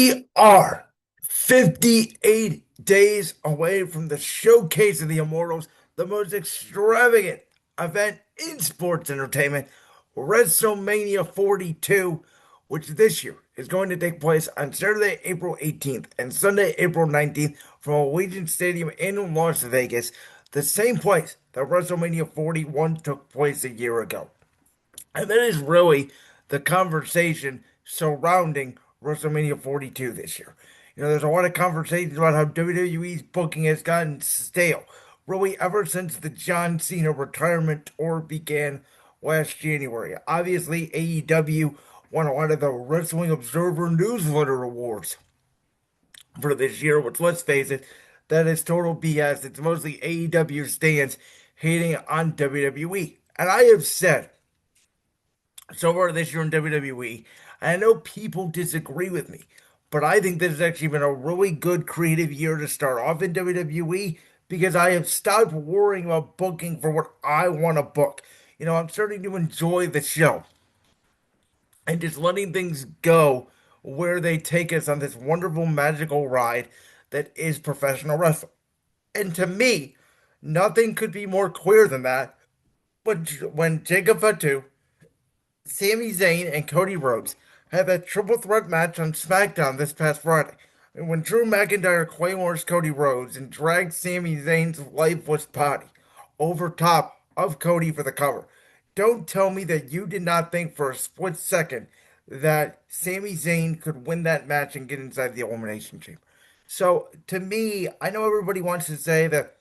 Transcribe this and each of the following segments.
We are 58 days away from the showcase of the Immortals, the most extravagant event in sports entertainment, WrestleMania 42, which this year is going to take place on Saturday, April 18th and Sunday, April 19th from Allegiant Stadium in Las Vegas, the same place that WrestleMania 41 took place a year ago. And that is really the conversation surrounding WrestleMania 42 this year. There's a lot of conversations about how WWE's booking has gotten stale, really ever since the John Cena retirement tour began last January. Obviously, AEW won a lot of the Wrestling Observer Newsletter Awards for this year, which, let's face it, that is total BS. It's mostly AEW stands hating on WWE. And I have said so far this year in WWE. And I know people disagree with me, but I think this has actually been a really good creative year to start off in WWE because I have stopped worrying about booking for what I want to book. I'm starting to enjoy the show and just letting things go where they take us on this wonderful, magical ride that is professional wrestling. And to me, nothing could be more clear than that. But when Jacob Fatu, Sami Zayn and Cody Rhodes had that triple threat match on SmackDown this past Friday. And when Drew McIntyre claymores Cody Rhodes and drags Sami Zayn's lifeless body over top of Cody for the cover. Don't tell me that you did not think for a split second that Sami Zayn could win that match and get inside the Elimination Chamber. So to me, I know everybody wants to say that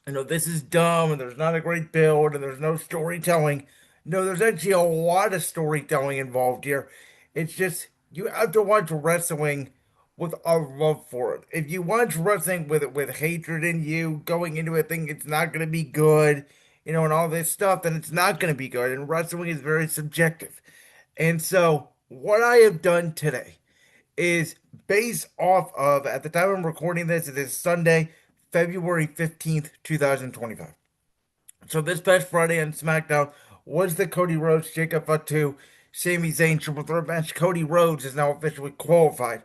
this is dumb and there's not a great build and there's no storytelling. No, there's actually a lot of storytelling involved here. It's just you have to watch wrestling with a love for it. If you watch wrestling with hatred in you, going into it thinking it's not going to be good, and all this stuff, then it's not going to be good. And wrestling is very subjective. And so, what I have done today is based off of, at the time I'm recording this, it is Sunday, February 15th, 2025. So this past Friday on SmackDown was the Cody Rhodes, Jacob Fatu, Sami Zayn triple threat match. Cody Rhodes is now officially qualified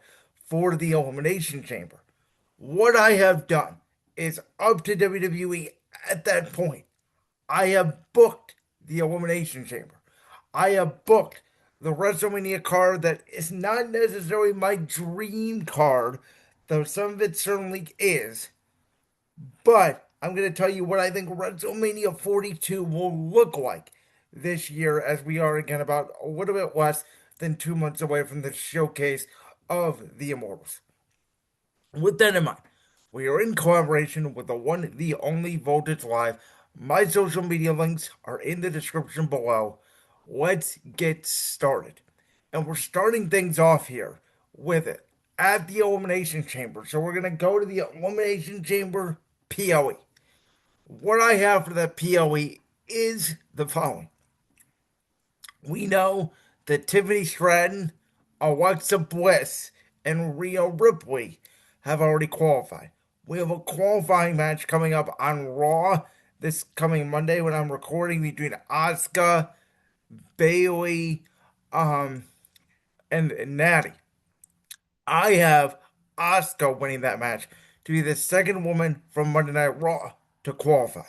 for the Elimination Chamber. What I have done is up to WWE at that point. I have booked the Elimination Chamber. I have booked the WrestleMania card that is not necessarily my dream card, though some of it certainly is. But I'm going to tell you what I think WrestleMania 42 will look like this year, as we are again about a little bit less than 2 months away from the showcase of the Immortals. With that in mind, we are in collaboration with the one, the only Voltage Live. My social media links are in the description below. Let's get started. And we're starting things off here with it at the Elimination Chamber. So we're going to go to the Elimination Chamber POE. What I have for that POE is the following. We know that Tiffany Stratton, Alexa Bliss, and Rhea Ripley have already qualified. We have a qualifying match coming up on Raw this coming Monday when I'm recording between Asuka, Bailey, and Natty. I have Asuka winning that match to be the second woman from Monday Night Raw to qualify.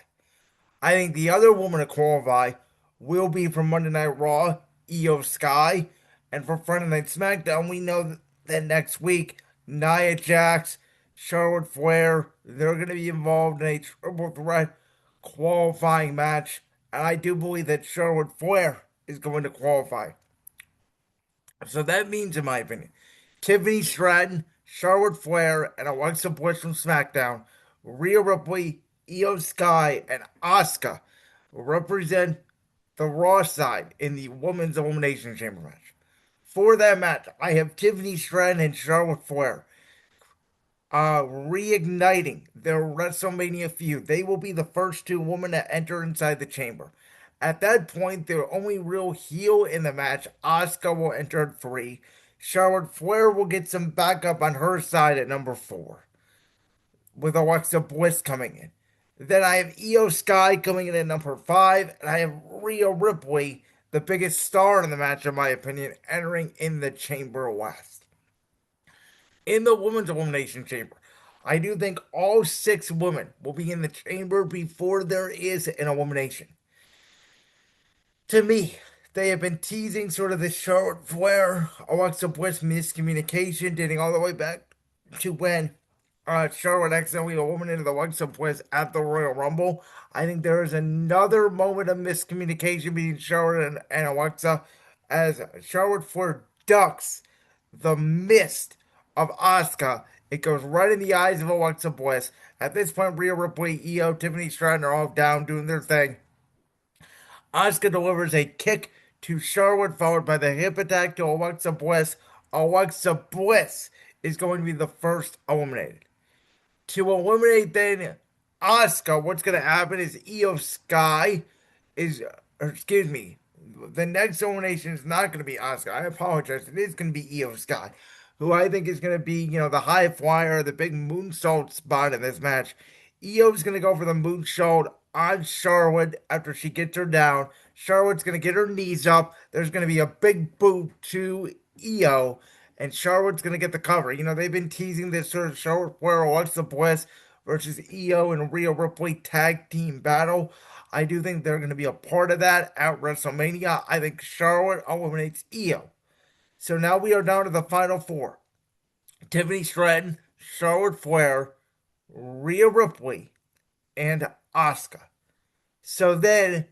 I think the other woman to qualify will be from Monday Night Raw, Io Sky. And for Friday Night SmackDown, we know that next week, Nia Jax, Charlotte Flair, they're going to be involved in a triple threat qualifying match. And I do believe that Charlotte Flair is going to qualify. So that means, in my opinion, Tiffany Stratton, Charlotte Flair, and Alexa Bliss from SmackDown, Rhea Ripley, Io Sky, and Asuka represent the Raw side in the Women's Elimination Chamber match. For that match, I have Tiffany Stratton and Charlotte Flair reigniting their WrestleMania feud. They will be the first two women to enter inside the chamber. At that point, their only real heel in the match, Asuka, will enter at 3. Charlotte Flair will get some backup on her side at number 4, with Alexa Bliss coming in. Then I have Io Sky coming in at number 5, and I have Rhea Ripley, the biggest star in the match, in my opinion, entering in the chamber last. in the women's elimination chamber. I do think all six women will be in the chamber before there is an elimination. To me, they have been teasing sort of the Charlotte Flair, Alexa Bliss miscommunication, dating all the way back to when Charlotte accidentally eliminated Alexa Bliss at the Royal Rumble. I think there is another moment of miscommunication between Charlotte and Alexa as Charlotte Flair ducks the mist of Asuka. It goes right in the eyes of Alexa Bliss. At this point, Rhea Ripley, Io, Tiffany Stratton are all down doing their thing. Asuka delivers a kick to Charlotte, followed by the hip attack to Alexa Bliss. Alexa Bliss is going to be the first eliminated. To eliminate then Asuka, what's going to happen is Io Sky is, or excuse me, the next elimination is not going to be Asuka. I apologize. It is going to be Io Sky, who I think is going to be, the high flyer, the big moonsault spot in this match. Io's going to go for the moonsault on Charlotte after she gets her down. Charlotte's going to get her knees up. There's going to be a big boot to Io, and Charlotte's going to get the cover. They've been teasing this sort of Charlotte Flair, Alexa Bliss versus Io and Rhea Ripley tag team battle. I do think they're going to be a part of that at WrestleMania. I think Charlotte eliminates Io. So now we are down to the final four. Tiffany Stratton, Charlotte Flair, Rhea Ripley, and Asuka. So then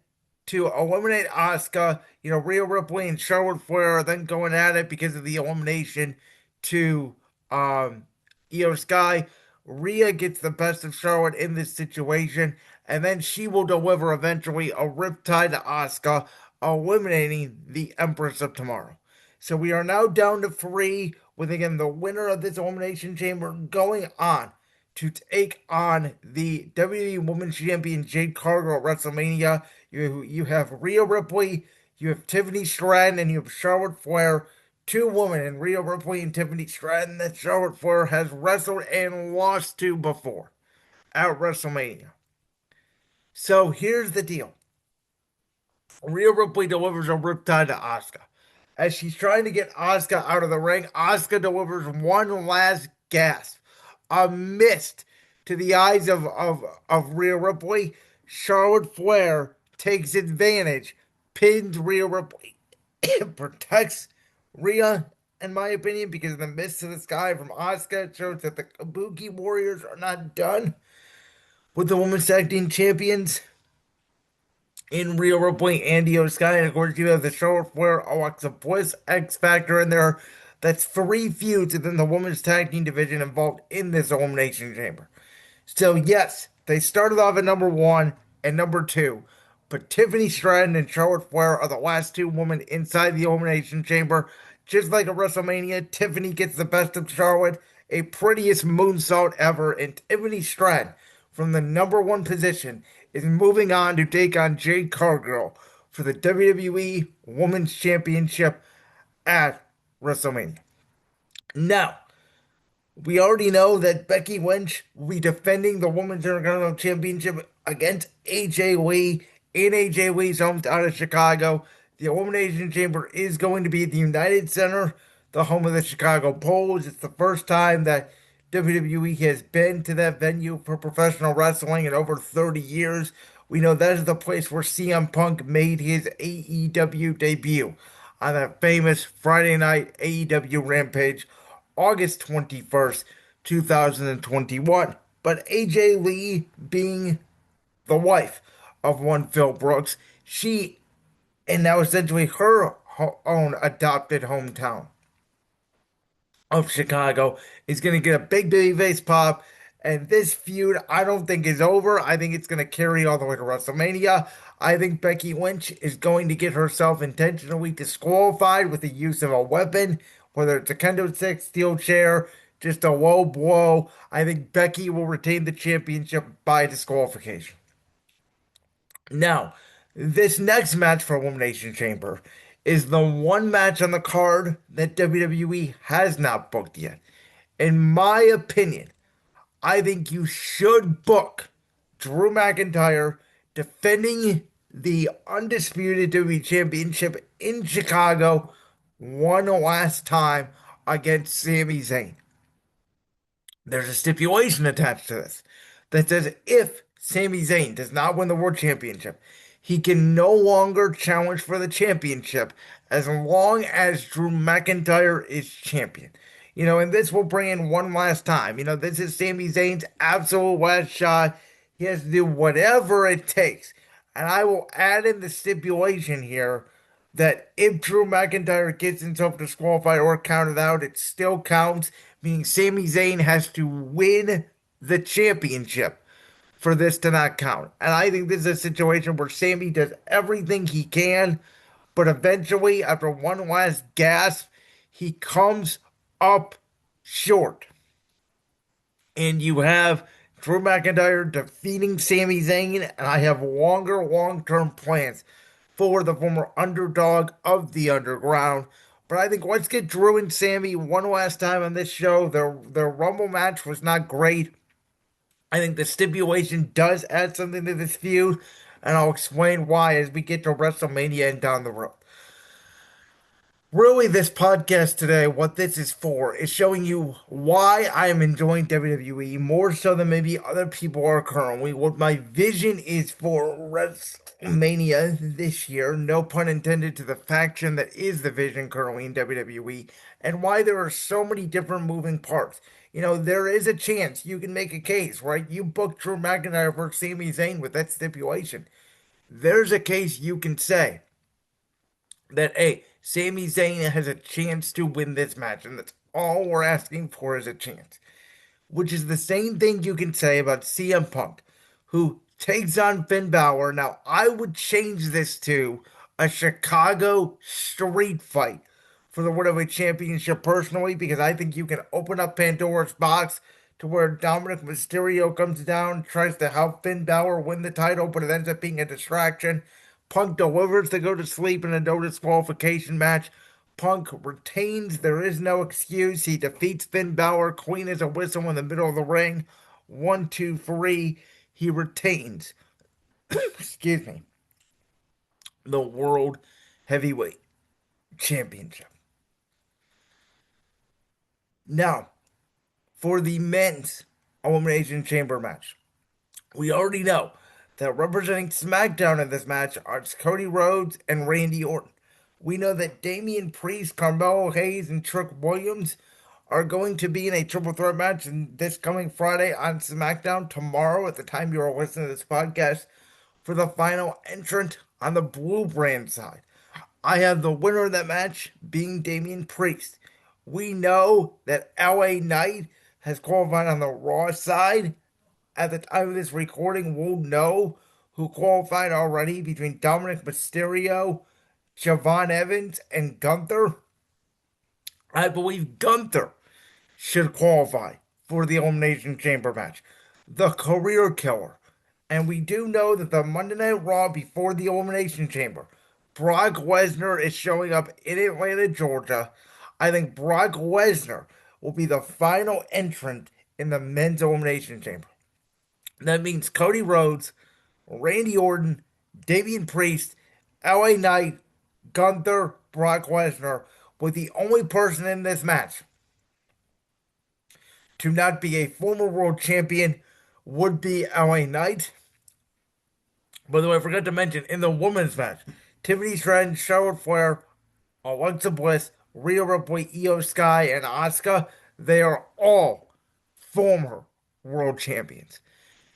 to eliminate Asuka, Rhea Ripley and Charlotte Flair are then going at it because of the elimination to Io Sky. Rhea gets the best of Charlotte in this situation, and then she will deliver eventually a riptide to Asuka, eliminating the Empress of Tomorrow. So we are now down to three, with again the winner of this elimination chamber going on to take on the WWE Women's Champion Jade Cargill at WrestleMania. You have Rhea Ripley, you have Tiffany Stratton, and you have Charlotte Flair. Two women in Rhea Ripley and Tiffany Stratton that Charlotte Flair has wrestled and lost to before at WrestleMania. So here's the deal. Rhea Ripley delivers a riptide to Asuka. As she's trying to get Asuka out of the ring, Asuka delivers one last gasp. A mist to the eyes of Rhea Ripley. Charlotte Flair takes advantage, pins Rhea Ripley, protects Rhea, in my opinion, because of the mist to the sky from Asuka. It shows that the Kabuki Warriors are not done with the Women's Tag Team Champions in Rhea Ripley and Io Sky. And of course, you have the Charlotte Flair, Alexa Bliss X Factor in there. That's three feuds within the women's tag team division involved in this elimination chamber. So yes, they started off at number one and number two, but Tiffany Stratton and Charlotte Flair are the last two women inside the elimination chamber. Just like at WrestleMania, Tiffany gets the best of Charlotte, a prettiest moonsault ever, and Tiffany Stratton, from the number one position, is moving on to take on Jade Cargill for the WWE Women's Championship at WrestleMania. Now, we already know that Becky Lynch will be defending the Women's Intercontinental Championship against AJ Lee in AJ Lee's hometown of Chicago. The Elimination Chamber is going to be at the United Center, the home of the Chicago Bulls. It's the first time that WWE has been to that venue for professional wrestling in over 30 years. We know that is the place where CM Punk made his AEW debut on that famous Friday night AEW Rampage, August 21st, 2021. But AJ Lee, being the wife of one Phil Brooks, she, and now essentially her own adopted hometown of Chicago, is going to get a big babyface pop. And this feud, I don't think is over. I think it's going to carry all the way to WrestleMania. I think Becky Lynch is going to get herself intentionally disqualified with the use of a weapon, whether it's a kendo stick, steel chair, just a low blow. I think Becky will retain the championship by disqualification. Now, this next match for Elimination Chamber is the one match on the card that WWE has not booked yet. In my opinion, I think you should book Drew McIntyre defending the undisputed WWE Championship in Chicago one last time against Sami Zayn. There's a stipulation attached to this that says if Sami Zayn does not win the World Championship, he can no longer challenge for the championship as long as Drew McIntyre is champion. And this will bring in one last time. This is Sami Zayn's absolute last shot. He has to do whatever it takes. And I will add in the stipulation here that if Drew McIntyre gets himself disqualified or counted out, it still counts, meaning Sami Zayn has to win the championship for this to not count. And I think this is a situation where Sami does everything he can, but eventually, after one last gasp, he comes up short. And you have Drew McIntyre defeating Sami Zayn, and I have longer, long-term plans for the former underdog of the underground. But I think let's get Drew and Sami one last time on this show. Their Rumble match was not great. I think the stipulation does add something to this feud, and I'll explain why as we get to WrestleMania and down the road. Really, this podcast today, what this is for, is showing you why I am enjoying WWE more so than maybe other people are currently. What my vision is for WrestleMania this year, no pun intended to the faction that is the vision currently in WWE, and why there are so many different moving parts. There is a chance you can make a case, right? You book Drew McIntyre for Sami Zayn with that stipulation. There's a case you can say that, hey, Sami Zayn has a chance to win this match, and that's all we're asking for is a chance. Which is the same thing you can say about CM Punk, who takes on Finn Balor. Now, I would change this to a Chicago street fight for the World Championship personally, because I think you can open up Pandora's box to where Dominic Mysterio comes down, tries to help Finn Balor win the title, but it ends up being a distraction. Punk delivers to go to sleep in a no disqualification match. Punk retains. There is no excuse. He defeats Finn Balor clean as a whistle in the middle of the ring. 1, 2, 3. He retains. Excuse me. The World Heavyweight Championship. Now, for the men's Elimination Chamber match, we already know that representing SmackDown in this match are Cody Rhodes and Randy Orton. We know that Damian Priest, Carmelo Hayes, and Trick Williams are going to be in a triple threat match this coming Friday on SmackDown tomorrow at the time you are listening to this podcast for the final entrant on the Blue brand side. I have the winner of that match being Damian Priest. We know that LA Knight has qualified on the Raw side. At the time of this recording, we'll know who qualified already between Dominic Mysterio, Javon Evans, and Gunther. I believe Gunther should qualify for the Elimination Chamber match. The career killer. And we do know that the Monday Night Raw before the Elimination Chamber, Brock Lesnar is showing up in Atlanta, Georgia. I think Brock Lesnar will be the final entrant in the men's Elimination Chamber. That means Cody Rhodes, Randy Orton, Damian Priest, LA Knight, Gunther, Brock Lesnar, with the only person in this match to not be a former world champion would be LA Knight. By the way, I forgot to mention in the women's match, Tiffany Stratton, Charlotte Flair, Alexa Bliss, Rhea Ripley, Io Sky, and Asuka, they are all former world champions.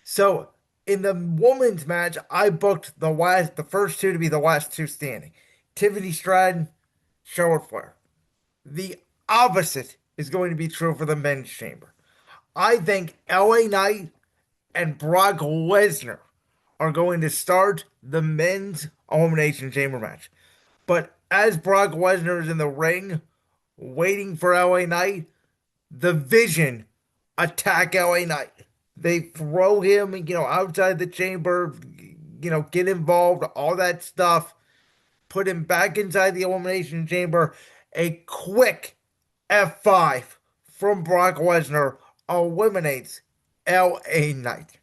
So in the women's match, I booked the first two to be the last two standing. Tiffany Stratton, Charlotte Flair. The opposite is going to be true for the men's chamber. I think LA Knight and Brock Lesnar are going to start the men's Elimination Chamber match. But as Brock Lesnar is in the ring, waiting for LA Knight, the Vision attack LA Knight. They throw him, outside the chamber, get involved, all that stuff. Put him back inside the Elimination Chamber. A quick F5 from Brock Lesnar eliminates LA Knight.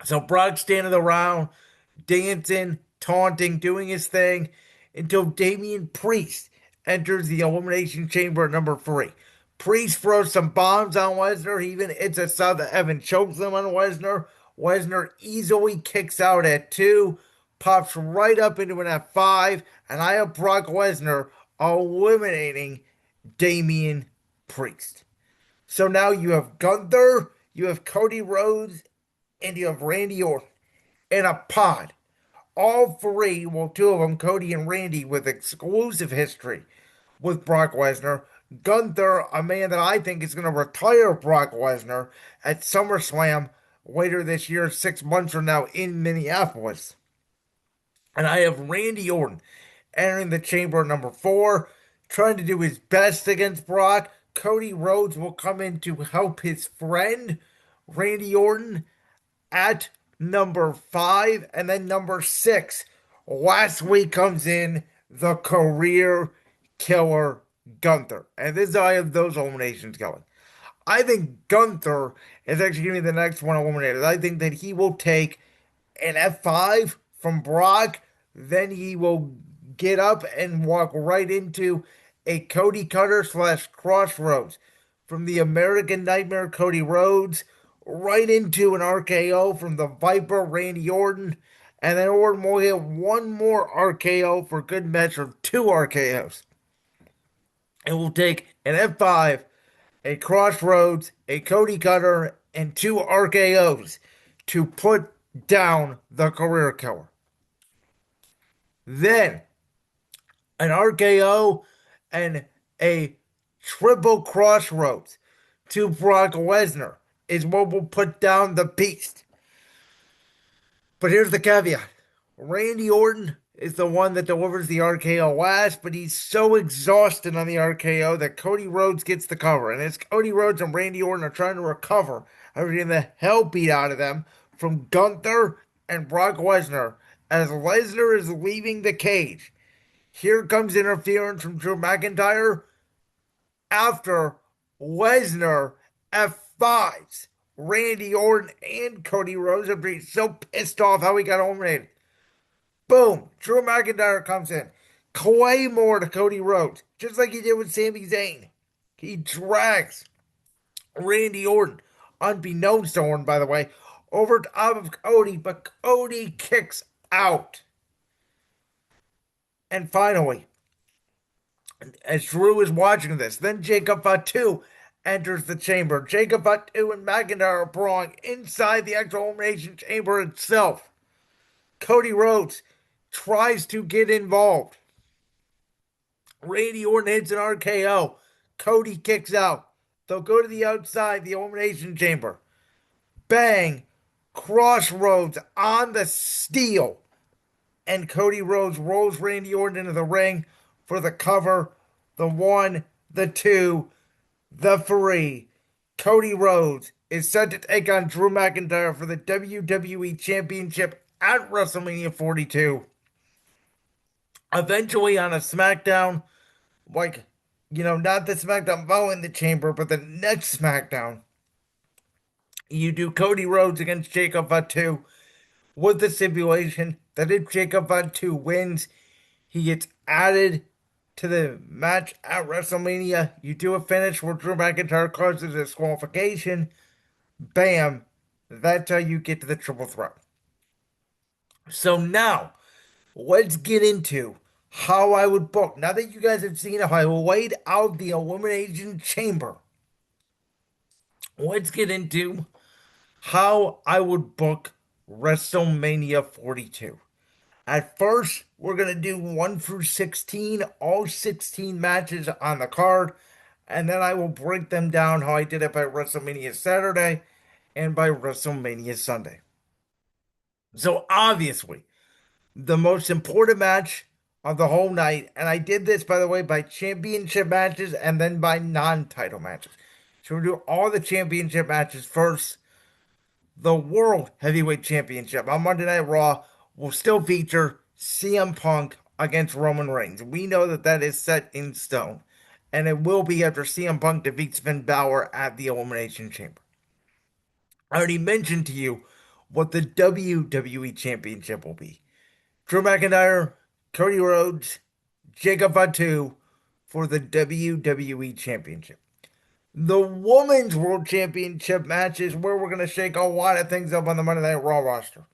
So Brock standing around, dancing, taunting, doing his thing until Damian Priest enters the Elimination Chamber at number 3. Priest throws some bombs on Lesnar. He even hits a sub that Evan chokes him on Lesnar. Lesnar easily kicks out at 2, pops right up into an F5, and I have Brock Lesnar eliminating Damian Priest. So now you have Gunther, you have Cody Rhodes, and you have Randy Orton in a pod. All three, well, two of them, Cody and Randy, with exclusive history with Brock Lesnar. Gunther, a man that I think is going to retire Brock Lesnar at SummerSlam later this year, 6 months from now in Minneapolis. And I have Randy Orton entering the chamber at number 4, trying to do his best against Brock. Cody Rhodes will come in to help his friend, Randy Orton, at number 5. And then number 6, last week comes in the career killer Gunther. And this is how I have those eliminations going. I think Gunther is actually going to be the next one eliminated. I think that he will take an F5 from Brock, then he will get up and walk right into a Cody Cutter slash Crossroads from the American Nightmare Cody Rhodes, right into an RKO from the Viper Randy Orton, and then Orton will hit one more RKO for good measure, 2 RKOs. It will take an F5, a Crossroads, a Cody Cutter, and 2 RKOs to put down the career killer. Then an RKO and a triple Crossroads to Brock Lesnar is what will put down the beast. But here's the caveat. Randy Orton is the one that delivers the RKO last, but he's so exhausted on the RKO that Cody Rhodes gets the cover. And as Cody Rhodes and Randy Orton are trying to recover after getting the hell beat out of them from Gunther and Brock Lesnar, as Lesnar is leaving the cage, here comes interference from Drew McIntyre after Lesnar F5s Randy Orton and Cody Rhodes after he's so pissed off how he got eliminated. Boom! Drew McIntyre comes in. Claymore to Cody Rhodes, just like he did with Sami Zayn. He drags Randy Orton, unbeknownst to Orton, by the way, over top of Cody, but Cody kicks out. And finally, as Drew is watching this, then Jacob Fatu enters the chamber. Jacob Fatu and McIntyre are brawling inside the actual elimination chamber itself. Cody Rhodes tries to get involved. Randy Orton hits an RKO. Cody kicks out. They'll go to the outside, the elimination chamber. Bang! Crossroads on the steel. And Cody Rhodes rolls Randy Orton into the ring for the cover, the 1, the 2, the 3. Cody Rhodes is set to take on Drew McIntyre for the WWE Championship at WrestleMania 42. Eventually on a SmackDown, like, not the SmackDown following the chamber, but the next SmackDown, you do Cody Rhodes against Jacob Fatu with the stipulation that if Jacob Fatu wins, he gets added to the match at WrestleMania. You do a finish where Drew McIntyre causes a disqualification. Bam. That's how you get to the triple threat. So now, let's get into how I would book. Now that you guys have seen how I laid out the Elimination Chamber, let's get into how I would book WrestleMania 42. At first, we're going to do 1 through 16, all 16 matches on the card, and then I will break them down how I did it by WrestleMania Saturday and by WrestleMania Sunday. So obviously, the most important match of the whole night, and I did this, by the way, by championship matches and then by non-title matches. So we'll do all the championship matches first. The World Heavyweight Championship on Monday Night Raw will still feature CM Punk against Roman Reigns. We know that that is set in stone, and it will be after CM Punk defeats Finn Balor at the Elimination Chamber. I already mentioned to you what the WWE Championship will be. Drew McIntyre, Cody Rhodes, Jacob Fatu for the WWE Championship. The Women's World Championship match is where we're going to shake a lot of things up on the Monday Night Raw roster.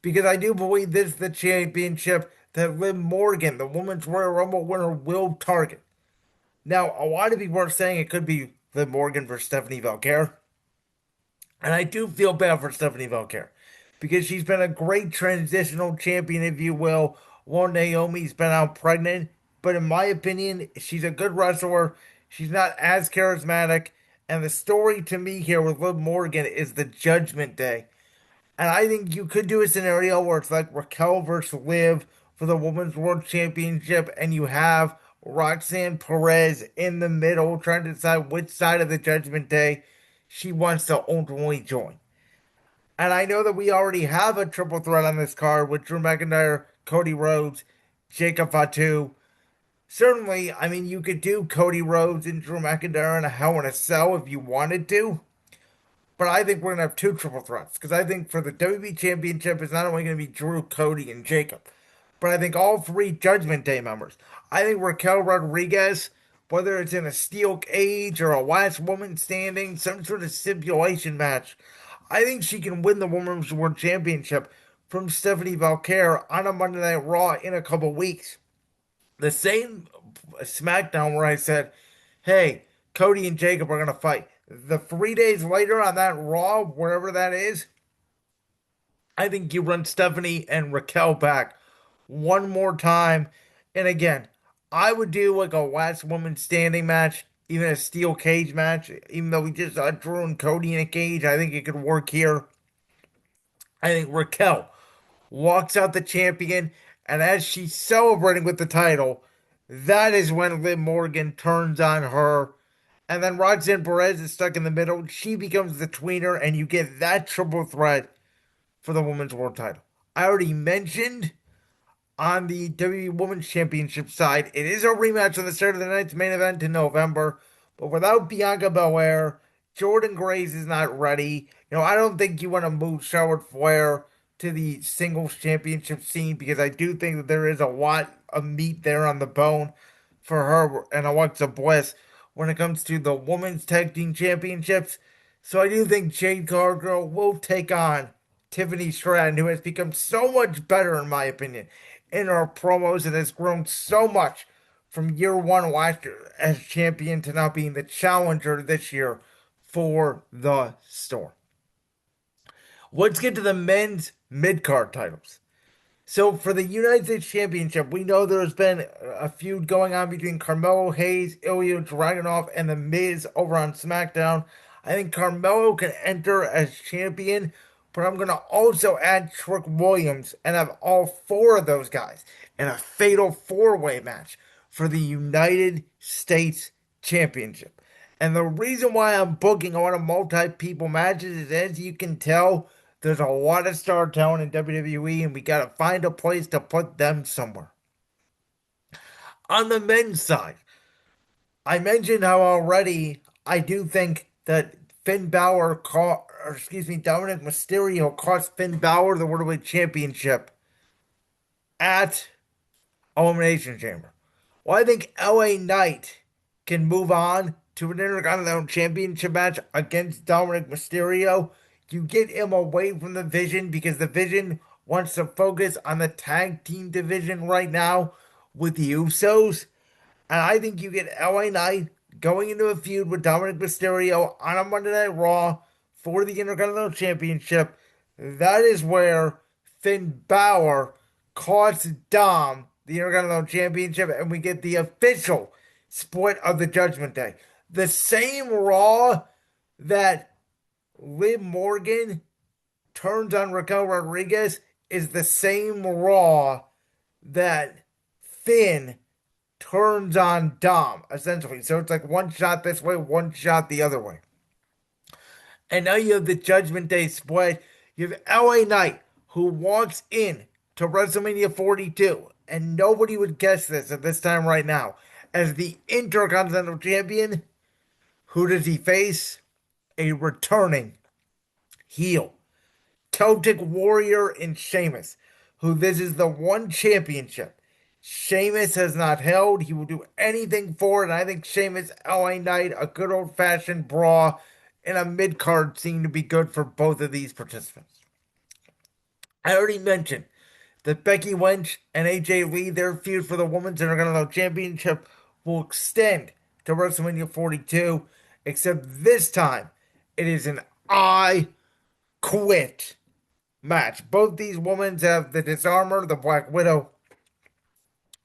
Because I do believe this is the championship that Liv Morgan, the Women's Royal Rumble winner, will target. Now, a lot of people are saying it could be Liv Morgan versus Stephanie Valkyrie. And I do feel bad for Stephanie Valkyrie because she's been a great transitional champion, if you will, while Naomi's been out pregnant. But in my opinion, she's a good wrestler. She's not as charismatic. And the story to me here with Liv Morgan is the Judgment Day. And I think you could do a scenario where it's like Raquel versus Liv for the Women's World Championship, and you have Roxanne Perez in the middle trying to decide which side of the Judgment Day she wants to ultimately join. And I know that we already have a triple threat on this card with Drew McIntyre, Cody Rhodes, Jacob Fatu. Certainly, I mean, you could do Cody Rhodes and Drew McIntyre in a Hell in a Cell if you wanted to. But I think we're going to have two triple threats because I think for the WWE Championship, it's not only going to be Drew, Cody, and Jacob, but I think all three Judgment Day members. I think Raquel Rodriguez, whether it's in a steel cage or a last woman standing, some sort of stipulation match, I think she can win the Women's World Championship from Stephanie Valkyrie on a Monday Night Raw in a couple weeks. The same SmackDown where I said, hey, Cody and Jacob are going to fight. The 3 days later on that Raw, wherever that is, I think you run Stephanie and Raquel back one more time. And again, I would do like a last woman standing match, even a steel cage match. Even though we just saw Drew and Cody in a cage, I think it could work here. I think Raquel walks out the champion, and as she's celebrating with the title, that is when Liv Morgan turns on her. And then Roxanne Perez is stuck in the middle. She becomes the tweener, and you get that triple threat for the Women's World title. I already mentioned on the WWE Women's Championship side, it is a rematch on the Saturday night's main event in November, but without Bianca Belair, Jordan Grace is not ready. I don't think you want to move Charlotte Flair to the singles championship scene because I do think that there is a lot of meat there on the bone for her and Alexa Bliss when it comes to the women's tag team championships. So I do think Jade Cargill will take on Tiffany Stratton, who has become so much better, in my opinion, in her promos and has grown so much from year one last year as champion to now being the challenger this year for the store. Let's get to the men's mid card titles. So for the United States Championship, we know there's been a feud going on between Carmelo Hayes, Ilya Dragunov, and The Miz over on SmackDown. I think Carmelo can enter as champion, but I'm going to also add Trick Williams and have all four of those guys in a fatal four-way match for the United States Championship. And the reason why I'm booking a lot of multi-people matches is, as you can tell, there's a lot of star talent in WWE, and we got to find a place to put them somewhere. On the men's side, I mentioned how already I do think that Dominic Mysterio cost Finn Balor the World Heavyweight Championship at Elimination Chamber. Well, I think LA Knight can move on to an Intercontinental Championship match against Dominic Mysterio. You get him away from the Vision because the Vision wants to focus on the tag team division right now with the Usos. And I think you get LA Knight going into a feud with Dominic Mysterio on a Monday Night Raw for the Intercontinental Championship. That is where Finn Balor costs Dom the Intercontinental Championship, and we get the official split of the Judgment Day. The same Raw that Liv Morgan turns on Raquel Rodriguez is the same Raw that Finn turns on Dom, essentially. So it's like one shot this way, one shot the other way. And now you have the Judgment Day split. You have LA Knight, who walks in to WrestleMania 42, and nobody would guess this at this time right now. As the Intercontinental Champion, who does he face? A returning heel, Celtic Warrior in Sheamus, who this is the one championship Sheamus has not held. He will do anything for it. And I think Sheamus LA Knight, a good old fashioned brawl in a mid card seem to be good for both of these participants. I already mentioned that Becky Lynch and AJ Lee, their feud for the Women's Intercontinental Championship will extend to WrestleMania 42, except this time it is an I Quit match. Both these women have the Disarmer, the Black Widow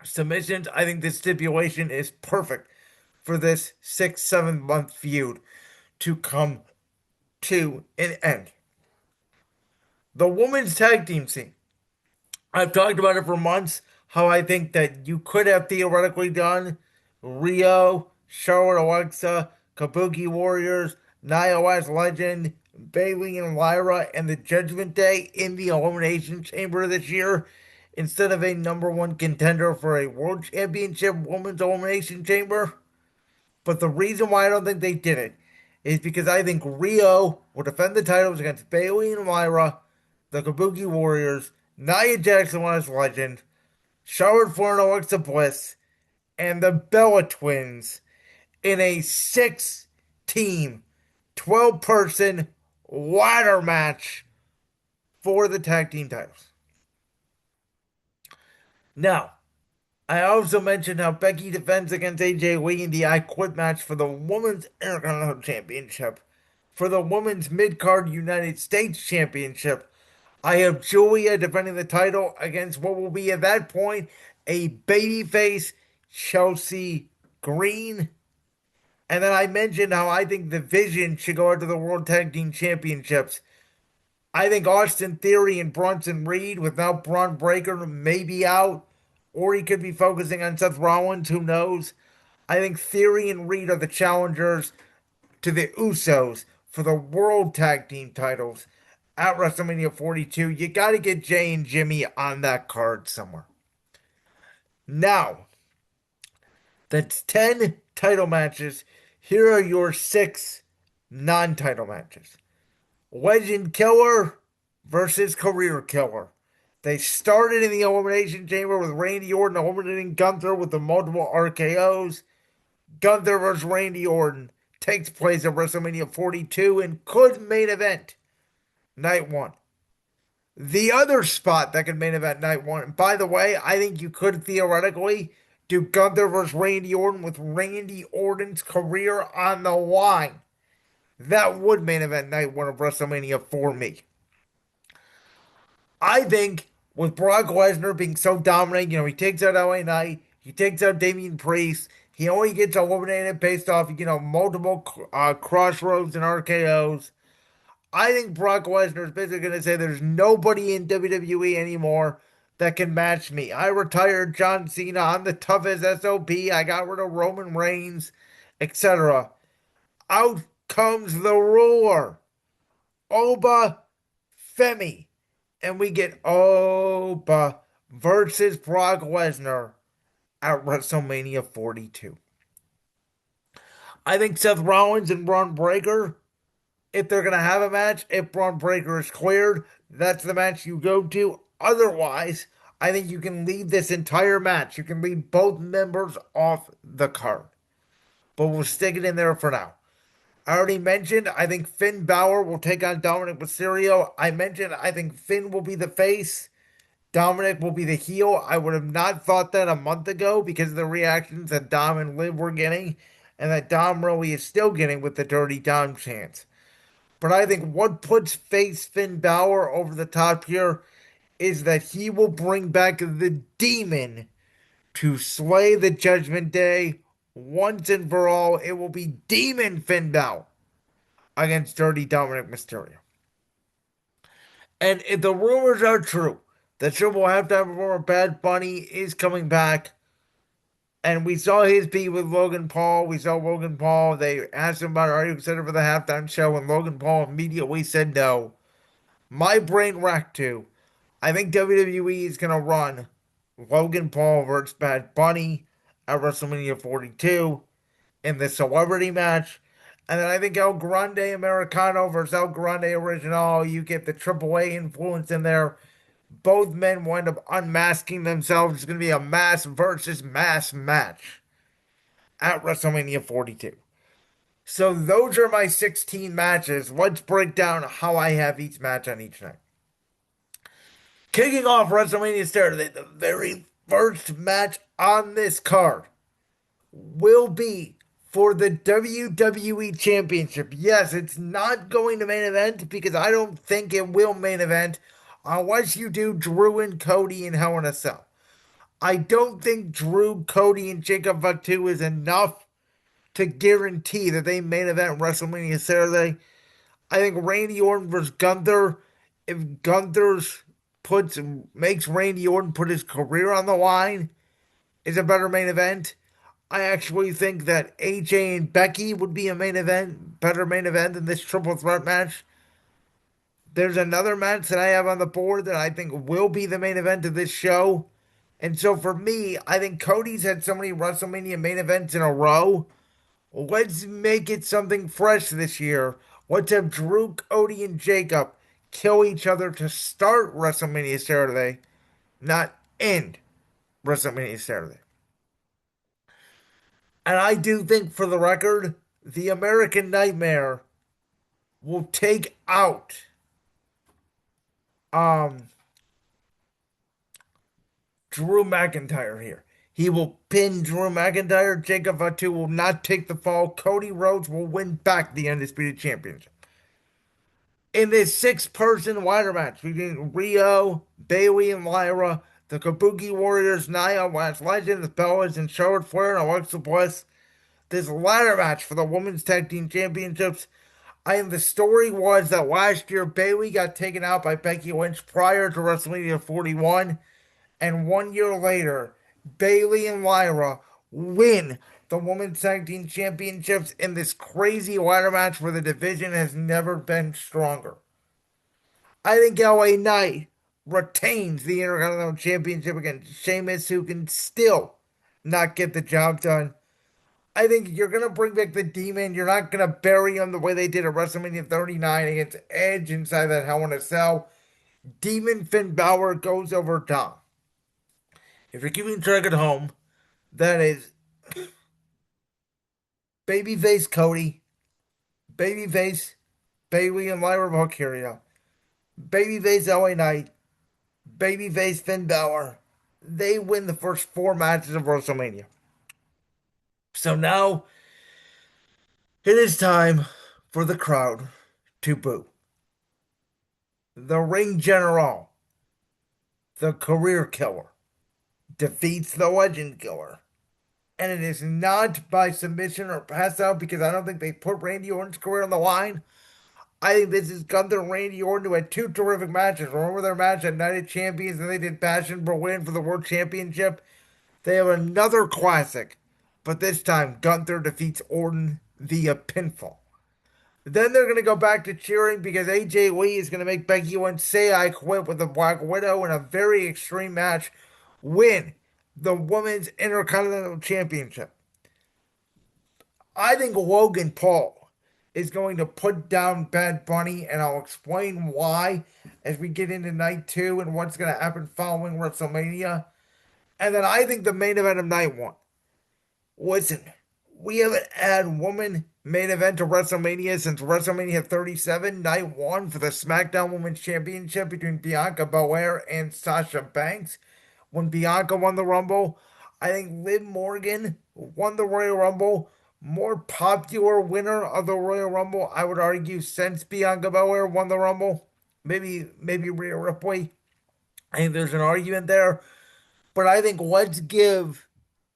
submissions. I think this stipulation is perfect for this 6, 7 month feud to come to an end. The women's tag team scene. I've talked about it for months. How I think that you could have theoretically done Rio, Charlotte Alexa, Kabuki Warriors, Nia West Legend, Bailey and Lyra, and the Judgment Day in the Elimination Chamber this year instead of a number one contender for a World Championship Women's Elimination Chamber. But the reason why I don't think they did it is because I think Rio will defend the titles against Bailey and Lyra, the Kabuki Warriors, Nia Jackson West Legend, Charlotte Flair and Alexa Bliss, and the Bella Twins in a 6 team, 12-person ladder match for the tag team titles. Now, I also mentioned how Becky defends against AJ Lee in the I Quit match for the Women's Intercontinental Championship. For the Women's Mid Card United States Championship, I have Julia defending the title against what will be at that point a babyface Chelsea Green. And then I mentioned how I think the Vision should go into the World Tag Team Championships. I think Austin Theory and Bronson Reed, without Braun Breaker, may be out, or he could be focusing on Seth Rollins. Who knows? I think Theory and Reed are the challengers to the Usos for the World Tag Team titles at WrestleMania 42. You got to get Jay and Jimmy on that card somewhere. Now, that's 10 title matches. Here are your 6 non title matches. Legend Killer versus Career Killer. They started in the Elimination Chamber with Randy Orton eliminating Gunther with the multiple RKOs. Gunther versus Randy Orton takes place at WrestleMania 42 and could main event night one. The other spot that could main event night one, and by the way, I think you could theoretically do Gunther versus Randy Orton with Randy Orton's career on the line. That would main event night one of WrestleMania for me. I think with Brock Lesnar being so dominant, he takes out LA Knight, he takes out Damian Priest, he only gets eliminated based off, multiple crossroads and RKOs. I think Brock Lesnar is basically going to say there's nobody in WWE anymore that can match me. I retired John Cena. I'm the toughest SOB. I got rid of Roman Reigns, etc. Out comes the ruler, Oba Femi. And we get Oba versus Brock Lesnar at WrestleMania 42. I think Seth Rollins and Braun Breaker, if they're going to have a match, if Braun Breaker is cleared, that's the match you go to. Otherwise, I think you can leave this entire match. You can leave both members off the card. But we'll stick it in there for now. I already mentioned, I think Finn Balor will take on Dominic Mysterio. I mentioned, I think Finn will be the face. Dominic will be the heel. I would have not thought that a month ago because of the reactions that Dom and Liv were getting and that Dom really is still getting with the Dirty Dom chance. But I think what puts face Finn Balor over the top here is that he will bring back the demon to slay the Judgment Day once and for all. It will be Demon Finn Balor against Dirty Dominic Mysterio. And if the rumors are true, that Triple Halftime performer Bad Bunny is coming back. And we saw his beat with Logan Paul. We saw Logan Paul. They asked him about, are you excited for the halftime show? And Logan Paul immediately said no. My brain racked too. I think WWE is going to run Logan Paul versus Bad Bunny at WrestleMania 42 in the celebrity match. And then I think El Grande Americano versus El Grande Original. You get the AAA influence in there. Both men wind up unmasking themselves. It's going to be a mass versus mass match at WrestleMania 42. So those are my 16 matches. Let's break down how I have each match on each night. Kicking off WrestleMania Saturday, the very first match on this card will be for the WWE Championship. Yes, it's not going to main event because I don't think it will main event unless you do Drew and Cody in Hell in a Cell. I don't think Drew, Cody, and Jacob Fatu is enough to guarantee that they main event WrestleMania Saturday. I think Randy Orton versus Gunther. If Gunther's puts makes Randy Orton put his career on the line, is a better main event. I actually think that AJ and Becky would be a main event, better main event than this triple threat match. There's another match that I have on the board that I think will be the main event of this show. And so for me, I think Cody's had so many WrestleMania main events in a row. Let's make it something fresh this year. Let's have Drew, Cody, and Jacob kill each other to start WrestleMania Saturday, not end WrestleMania Saturday. And I do think, for the record, the American Nightmare will take out um Drew McIntyre here. He will pin Drew McIntyre. Jacob Fatu will not take the fall. Cody Rhodes will win back the Undisputed Championship. In this six-person ladder match between Rio, Bailey, and Lyra, the Kabuki Warriors, Nia, Lash Legend, the Bellas, and Charlotte Flair and Alexa Bliss, this ladder match for the Women's Tag Team Championships. The story was that last year Bailey got taken out by Becky Lynch prior to WrestleMania 41, and 1 year later, Bailey and Lyra win the Women's Tag Team Championships in this crazy ladder match where the division has never been stronger. I think LA Knight retains the Intercontinental Championship against Sheamus, who can still not get the job done. I think you're going to bring back the Demon. You're not going to bury him the way they did at WrestleMania 39 against Edge inside that Hell in a Cell. Demon Finn Balor goes over Dom. If you're keeping track at home, that is Babyface Cody, Babyface Bailey and Lyra Valkyria, Babyface LA Knight, Babyface Finn Balor. They win the first four matches of WrestleMania. So now it is time for the crowd to boo. The ring general, the career killer, defeats the legend killer. And it is not by submission or pass out because I don't think they put Randy Orton's career on the line. I think this is Gunther and Randy Orton, who had two terrific matches. Remember their match at Night of Champions, and they did Passion Berlin for the World Championship? They have another classic, but this time Gunther defeats Orton via pinfall. Then they're going to go back to cheering because AJ Lee is going to make Becky Lynch say I quit with the Black Widow in a very extreme match, win the Women's Intercontinental Championship. I think Logan Paul is going to put down Bad Bunny, and I'll explain why as we get into night two and what's going to happen following WrestleMania. And then I think the main event of night one. Listen, we haven't had woman main event of WrestleMania since WrestleMania 37, night one, for the SmackDown Women's Championship between Bianca Belair and Sasha Banks. When Bianca won the Rumble, I think Liv Morgan won the Royal Rumble. More popular winner of the Royal Rumble, I would argue, since Bianca Belair won the Rumble. Maybe Rhea Ripley. I think there's an argument there. But I think let's give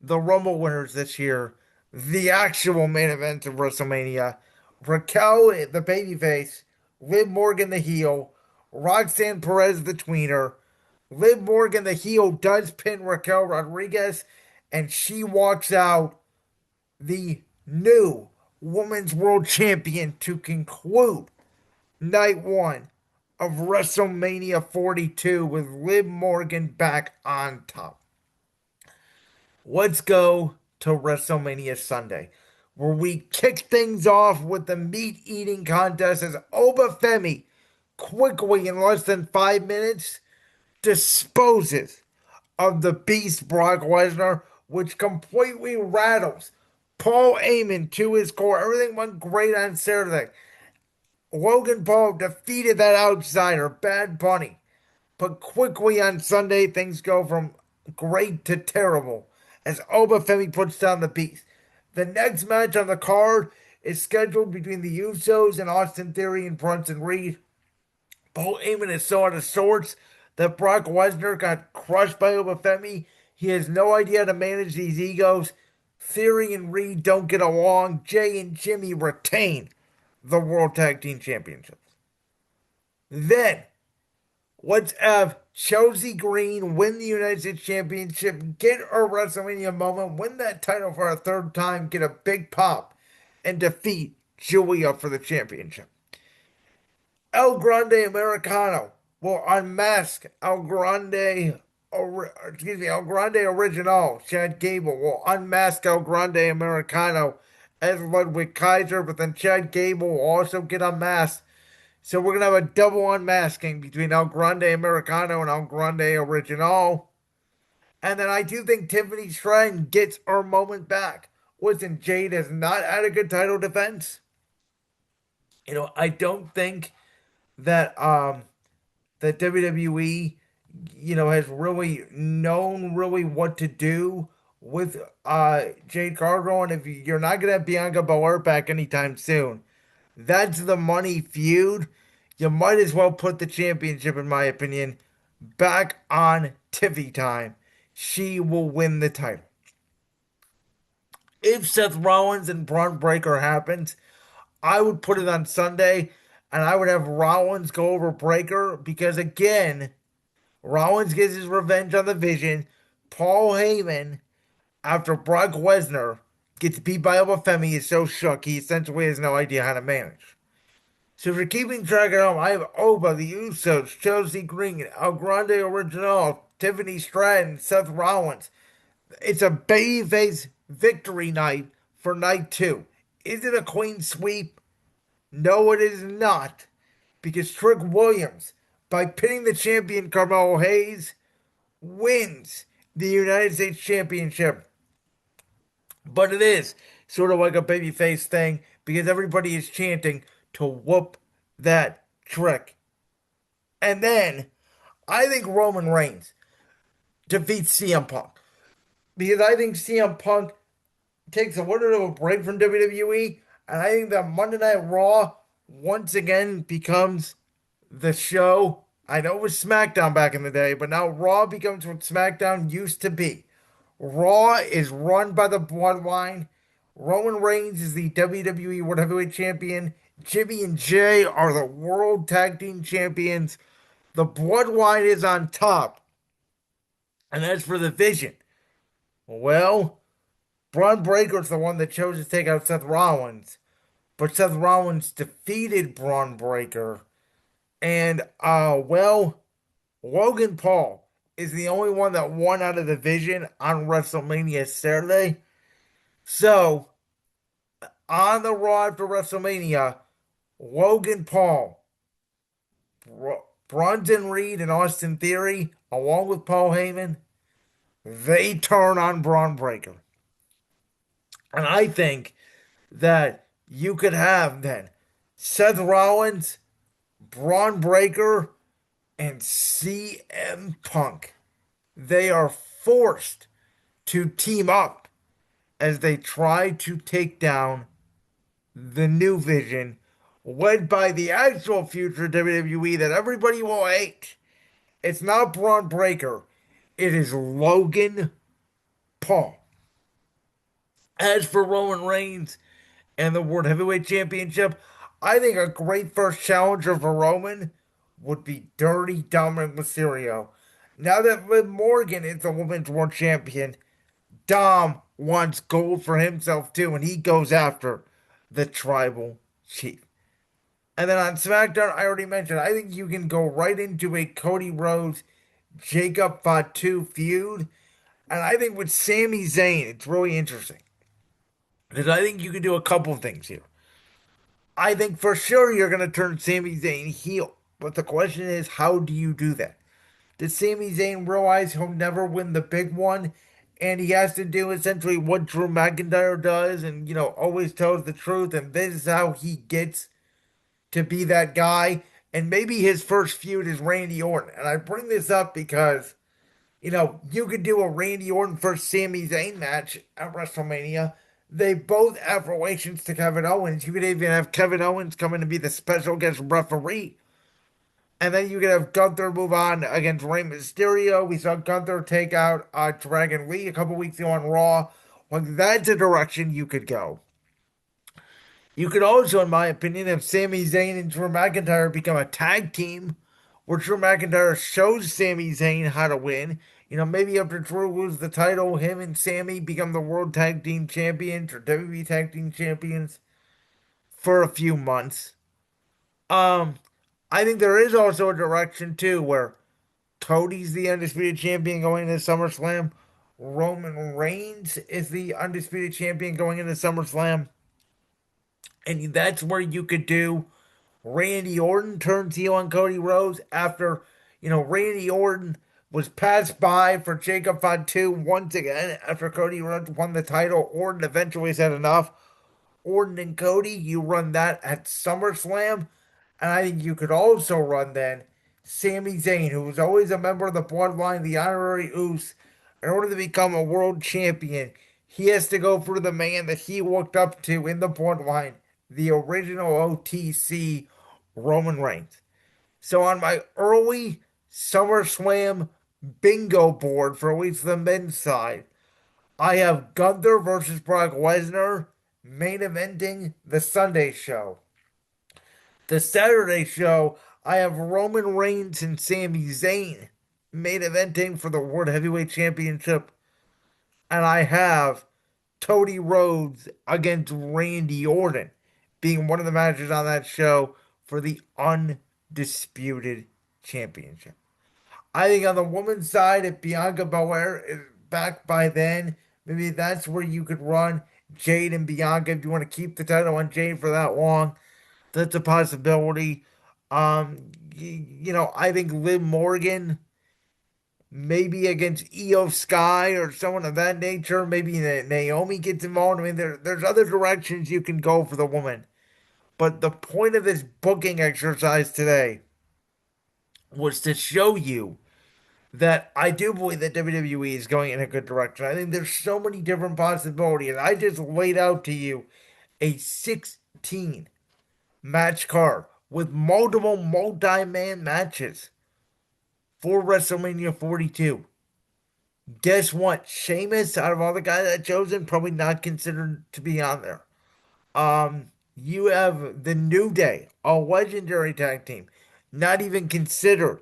the Rumble winners this year the actual main event of WrestleMania. Raquel, the babyface, Liv Morgan, the heel, Roxanne Perez, the tweener. Liv Morgan, the heel, does pin Raquel Rodriguez, and she walks out the new Women's World Champion to conclude night one of WrestleMania 42 with Liv Morgan back on top. Let's go to WrestleMania Sunday, where we kick things off with the meat eating contest as Oba Femi quickly, in less than 5 minutes, disposes of the beast Brock Lesnar, which completely rattles Paul Heyman to his core. Everything went great on Saturday. Logan Paul defeated that outsider, Bad Bunny. But quickly on Sunday, things go from great to terrible as Obafemi puts down the beast. The next match on the card is scheduled between the Usos and Austin Theory and Brunson Reed. Paul Heyman is so out of sorts that Brock Lesnar got crushed by Obafemi. He has no idea how to manage these egos. Theory and Reed don't get along. Jay and Jimmy retain the World Tag Team Championships. Then let's have Chelsea Green win the United States Championship, get a WrestleMania moment, win that title for a third time, get a big pop, and defeat Julia for the championship. El Grande Americano will unmask El Grande Original. Chad Gable will unmask El Grande Americano as Ludwig Kaiser, but then Chad Gable will also get unmasked. So we're gonna have a double unmasking between El Grande Americano and El Grande Original. And then I do think Tiffany Stratton gets her moment back. Listen, Jade has not had a good title defense. I don't think that that WWE, has really known really what to do with Jade Cargill. And if you're not gonna have Bianca Belair back anytime soon, that's the money feud. You might as well put the championship, in my opinion, back on Tiffy time. She will win the title. If Seth Rollins and Braun Breaker happens, I would put it on Sunday and I would have Rollins go over Breaker because, again, Rollins gets his revenge on the Vision. Paul Heyman, after Brock Lesnar gets beat by Obafemi, is so shook he essentially has no idea how to manage. So if you're keeping track at home, I have Oba, the Usos, Chelsea Green, El Grande Original, Tiffany Stratton, Seth Rollins. It's a babyface victory night for night two. Is it a clean sweep? No, it is not. Because Trick Williams, by pinning the champion Carmelo Hayes, wins the United States Championship. But it is sort of like a babyface thing because everybody is chanting to whoop that Trick. And then I think Roman Reigns defeats CM Punk because I think CM Punk takes a little bit of a break from WWE, and I think that Monday Night Raw once again becomes the show. I know it was SmackDown back in the day, but now Raw becomes what SmackDown used to be. Raw is run by the Bloodline. Roman Reigns is the WWE World Heavyweight Champion. Jimmy and Jay are the World Tag Team Champions. The Bloodline is on top. And as for the Vision, well, Braun Breaker's the one that chose to take out Seth Rollins. But Seth Rollins defeated Braun Breaker. And, Logan Paul is the only one that won out of the Vision on WrestleMania Saturday. So, on the Raw after WrestleMania, Logan Paul, Bronson Reed, and Austin Theory, along with Paul Heyman, they turn on Braun Breaker. And I think that you could have then Seth Rollins, Braun Breaker, and CM Punk. They are forced to team up as they try to take down the new Vision, led by the actual future WWE that everybody will hate. It's not Braun Breaker, it is Logan Paul. As for Roman Reigns and the World Heavyweight Championship, I think a great first challenger for Roman would be Dirty Dominic Mysterio. Now that Liv Morgan is the Women's World Champion, Dom wants gold for himself too, and he goes after the Tribal Chief. And then on SmackDown, I already mentioned, I think you can go right into a Cody Rhodes, Jacob Fatu feud. And I think with Sami Zayn, it's really interesting. Because I think you can do a couple of things here. I think for sure you're going to turn Sami Zayn heel. But the question is, how do you do that? Does Sami Zayn realize he'll never win the big one? And he has to do essentially what Drew McIntyre does and, always tells the truth. And this is how he gets to be that guy. And maybe his first feud is Randy Orton. And I bring this up because, you could do a Randy Orton versus Sami Zayn match at WrestleMania. They both have relations to Kevin Owens. You could even have Kevin Owens come in to be the special guest referee. And then you could have Gunther move on against Rey Mysterio. We saw Gunther take out Dragon Lee a couple weeks ago on Raw. Like, that's a direction you could go. You could also, in my opinion, have Sami Zayn and Drew McIntyre become a tag team where Drew McIntyre shows Sami Zayn how to win. Maybe after Drew loses the title, him and Sami become the World Tag Team Champions or WWE Tag Team Champions for a few months. Um, I think there is also a direction too where Cody's the undisputed champion going into SummerSlam. Roman Reigns is the undisputed champion going into SummerSlam. And that's where you could do Randy Orton turns heel on Cody Rhodes after, Randy Orton was passed by for Jacob Fatu once again after Cody Rhodes won the title. Orton eventually said enough. Orton and Cody, you run that at SummerSlam. And I think you could also run then Sami Zayn, who was always a member of the bloodline, the honorary Uce. In order to become a world champion, he has to go for the man that he looked up to in the bloodline, the original OTC, Roman Reigns. So on my early SummerSlam bingo board for at least the men's side, I have Gunther versus Brock Lesnar main eventing the Sunday show. The Saturday show, I have Roman Reigns and Sami Zayn main eventing for the World Heavyweight Championship. And I have Cody Rhodes against Randy Orton being one of the matches on that show for the undisputed championship. I think on the women's side, if Bianca Belair is back by then, maybe that's where you could run Jade and Bianca if you want to keep the title on Jade for that long. That's a possibility. I think Liv Morgan maybe against Io Sky or someone of that nature. Maybe Naomi gets involved. I mean, there's other directions you can go for the woman. But the point of this booking exercise today was to show you that I do believe that WWE is going in a good direction. I think there's so many different possibilities. I just laid out to you a 16 match card with multiple multi-man matches for WrestleMania 42. Guess what? Sheamus, out of all the guys I've chosen, probably not considered to be on there. You have the New Day, a legendary tag team, not even considered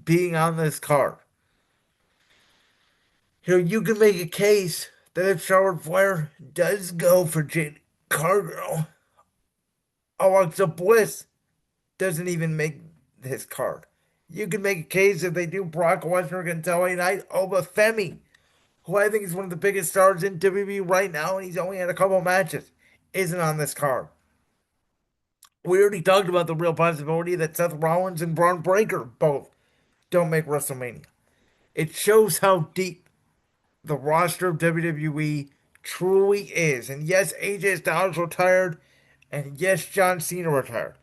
being on this card. You can make a case that if Charlotte Flair does go for Jade Cargill, Alexa Bliss doesn't even make this card. You can make a case if they do Brock Lesnar against LA Knight, Oba Femi, who I think is one of the biggest stars in WWE right now, and he's only had a couple matches, isn't on this card. We already talked about the real possibility that Seth Rollins and Braun Breaker both don't make WrestleMania. It shows how deep the roster of WWE truly is. And yes, AJ Styles retired, and yes, John Cena retired.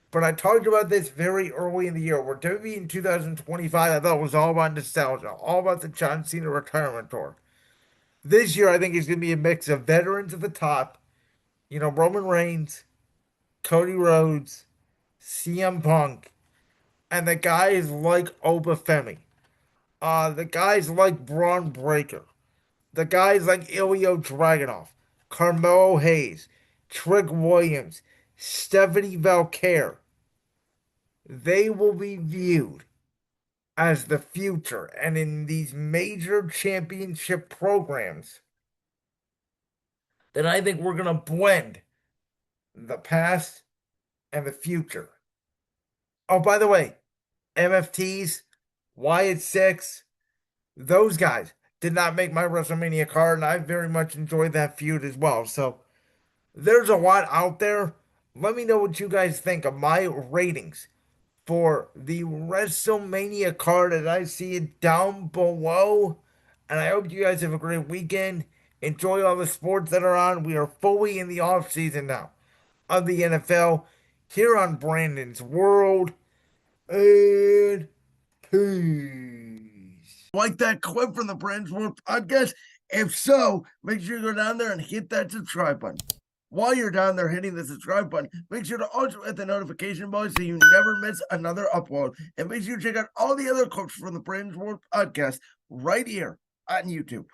But I talked about this very early in the year, where WWE in 2025 I thought was all about nostalgia, all about the John Cena retirement tour. This year, I think it's going to be a mix of veterans at the top, Roman Reigns, Cody Rhodes, CM Punk, and the guys like Oba Femi, the guys like Braun Breaker, the guys like Ilya Dragunov, Carmelo Hayes, Trick Williams, Stephanie Valkyrie. They will be viewed as the future. And in these major championship programs, then I think we're going to blend the past and the future. Oh, by the way, MFTs, Wyatt Six, those guys did not make my WrestleMania card, and I very much enjoyed that feud as well. So there's a lot out there. Let me know what you guys think of my ratings for the WrestleMania card as I see it down below. And I hope you guys have a great weekend. Enjoy all the sports that are on. We are fully in the off season now of the NFL here on Brandon's World. And peace. Like that clip from the Brandon's World podcast? If so, make sure you go down there and hit that subscribe button. While you're down there hitting the subscribe button, make sure to also hit the notification bell so you never miss another upload. And make sure you check out all the other clips from the Brandon's World podcast right here on YouTube.